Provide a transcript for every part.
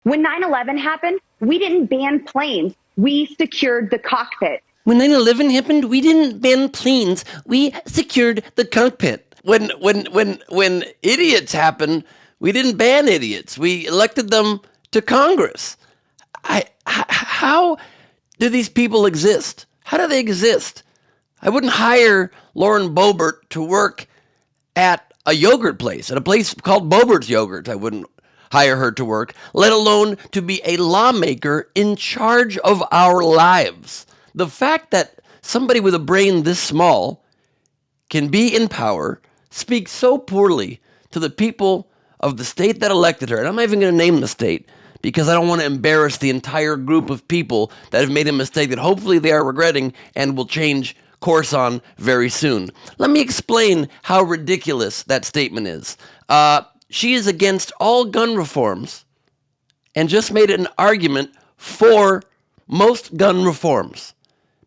When 9/11 happened, we didn't ban planes. We secured the cockpit. When 9/11 happened, we didn't ban planes. We secured the cockpit. When idiots happen, we didn't ban idiots. We elected them to Congress. How do these people exist? How do they exist? I wouldn't hire Lauren Boebert to work at a yogurt place, at a place called Boebert's Yogurt. I wouldn't hire her to work, let alone to be a lawmaker in charge of our lives. The fact that somebody with a brain this small can be in power speaks so poorly to the people of the state that elected her. And I'm not even going to name the state because I don't want to embarrass the entire group of people that have made a mistake that hopefully they are regretting and will change course on very soon. Let me explain how ridiculous that statement is. She is against all gun reforms and just made an argument for most gun reforms.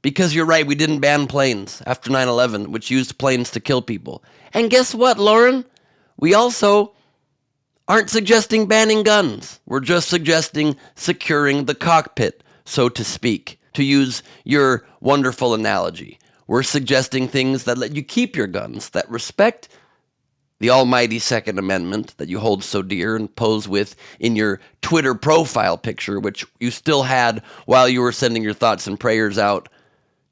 Because you're right, we didn't ban planes after 9/11, which used planes to kill people. And guess what, Lauren? We also aren't suggesting banning guns. We're just suggesting securing the cockpit, so to speak, to use your wonderful analogy. We're suggesting things that let you keep your guns, that respect the almighty Second Amendment that you hold so dear and pose with in your Twitter profile picture, which you still had while you were sending your thoughts and prayers out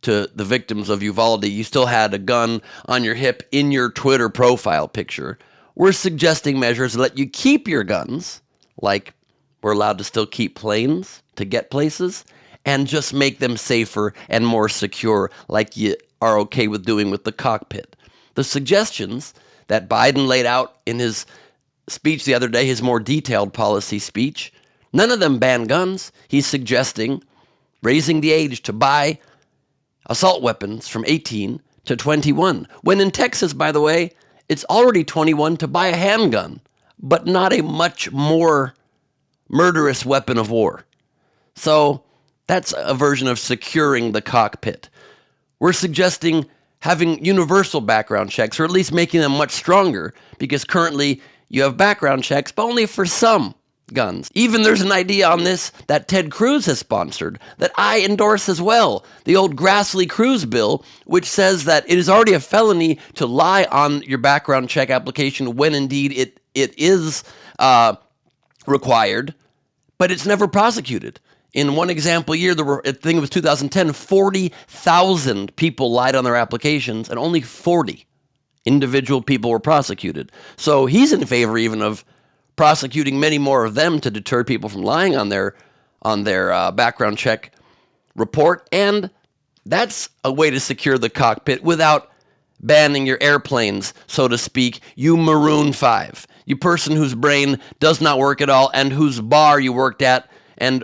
to the victims of Uvalde. You still had a gun on your hip in your Twitter profile picture. We're suggesting measures that let you keep your guns, like we're allowed to still keep planes to get places, and just make them safer and more secure, like you are okay with doing with the cockpit. The suggestions that Biden laid out in his speech the other day, his more detailed policy speech, none of them ban guns. He's suggesting raising the age to buy assault weapons from 18 to 21. When in Texas, by the way, it's already 21 to buy a handgun, but not a much more murderous weapon of war. So that's a version of securing the cockpit. We're suggesting having universal background checks, or at least making them much stronger, because currently you have background checks, but only for some guns. Even there's an idea on this that Ted Cruz has sponsored that I endorse as well, the old Grassley-Cruz bill, which says that it is already a felony to lie on your background check application when indeed it is required, but it's never prosecuted. In one example year, there were, I think it was 2010, 40,000 people lied on their applications, and only 40 individual people were prosecuted. So he's in favor even of prosecuting many more of them to deter people from lying on their background check report. And that's a way to secure the cockpit without banning your airplanes, so to speak, you Maroon 5, you person whose brain does not work at all and whose bar you worked at and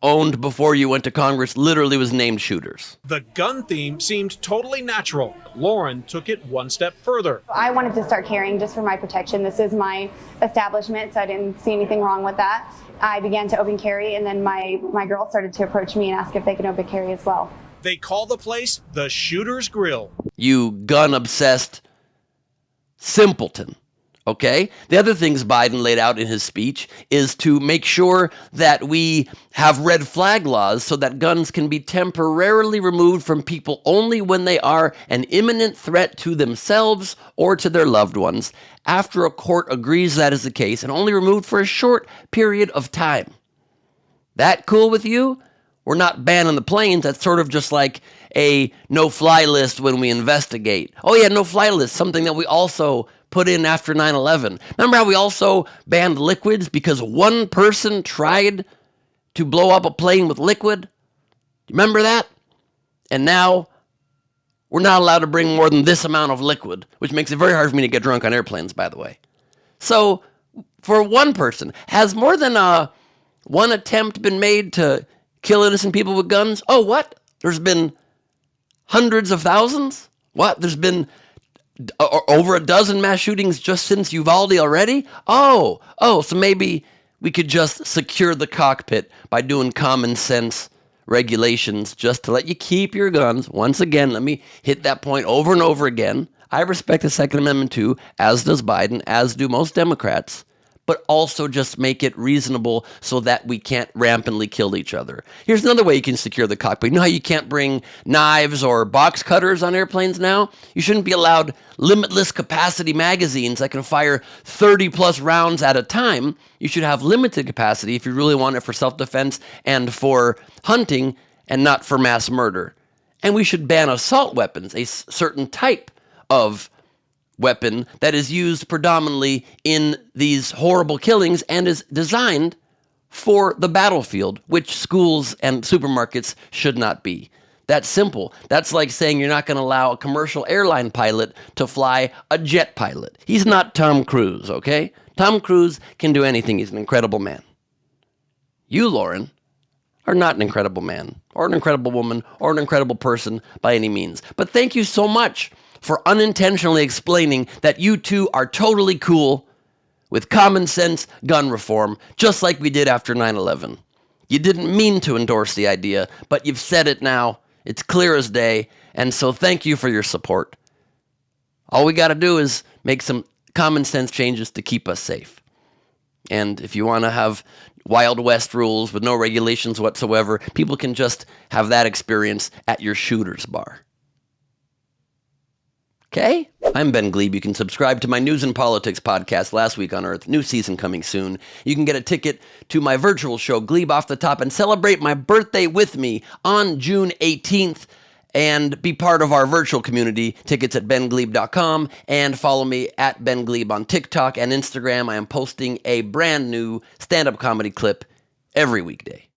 owned before you went to Congress literally was named shooters. The gun theme seemed totally natural. Lauren took it one step further. I wanted to start carrying just for my protection. This is my establishment, so I didn't see anything wrong with that. I began to open carry, and then my girls started to approach me and ask if they could open carry as well. They call the place the Shooter's Grill. You gun-obsessed simpleton. Okay? The other things Biden laid out in his speech is to make sure that we have red flag laws so that guns can be temporarily removed from people only when they are an imminent threat to themselves or to their loved ones after a court agrees that is the case and only removed for a short period of time. That cool with you? We're not banning the planes. That's sort of just like a no-fly list when we investigate. Oh yeah, no-fly list, something that we also put in after 9/11. Remember how we also banned liquids because one person tried to blow up a plane with liquid? Remember that? And now we're not allowed to bring more than this amount of liquid, which makes it very hard for me to get drunk on airplanes, by the way. So for one person, has more than one attempt been made to kill innocent people with guns? Oh, what? There's been hundreds of thousands? What? There's been over a dozen mass shootings just since Uvalde already? Oh, so maybe we could just secure the cockpit by doing common sense regulations just to let you keep your guns. Once again, let me hit that point over and over again. I respect the Second Amendment too, as does Biden, as do most Democrats. but also just make it reasonable so that we can't rampantly kill each other. Here's another way you can secure the cockpit. You know how you can't bring knives or box cutters on airplanes now? You shouldn't be allowed limitless capacity magazines that can fire 30 plus rounds at a time. You should have limited capacity if you really want it for self-defense and for hunting and not for mass murder. And we should ban assault weapons, a certain type of weapon that is used predominantly in these horrible killings and is designed for the battlefield, which schools and supermarkets should not be. That's simple. That's like saying you're not going to allow a commercial airline pilot to fly a jet pilot. He's not Tom Cruise, okay? Tom Cruise can do anything. He's an incredible man. You, Lauren, are not an incredible man or an incredible woman or an incredible person by any means. But thank you so much for unintentionally explaining that you two are totally cool with common sense gun reform, just like we did after 9/11. You didn't mean to endorse the idea, but you've said it now. It's clear as day, and so thank you for your support. All we got to do is make some common sense changes to keep us safe. And if you want to have Wild West rules with no regulations whatsoever, people can just have that experience at your shooter's bar. Okay? I'm Ben Gleib. You can subscribe to my News and Politics podcast, Last Week on Earth. New season coming soon. You can get a ticket to my virtual show, Gleib Off the Top, and celebrate my birthday with me on June 18th and be part of our virtual community. Tickets at bengleib.com, and follow me at Ben Gleib on TikTok and Instagram. I am posting a brand new stand-up comedy clip every weekday.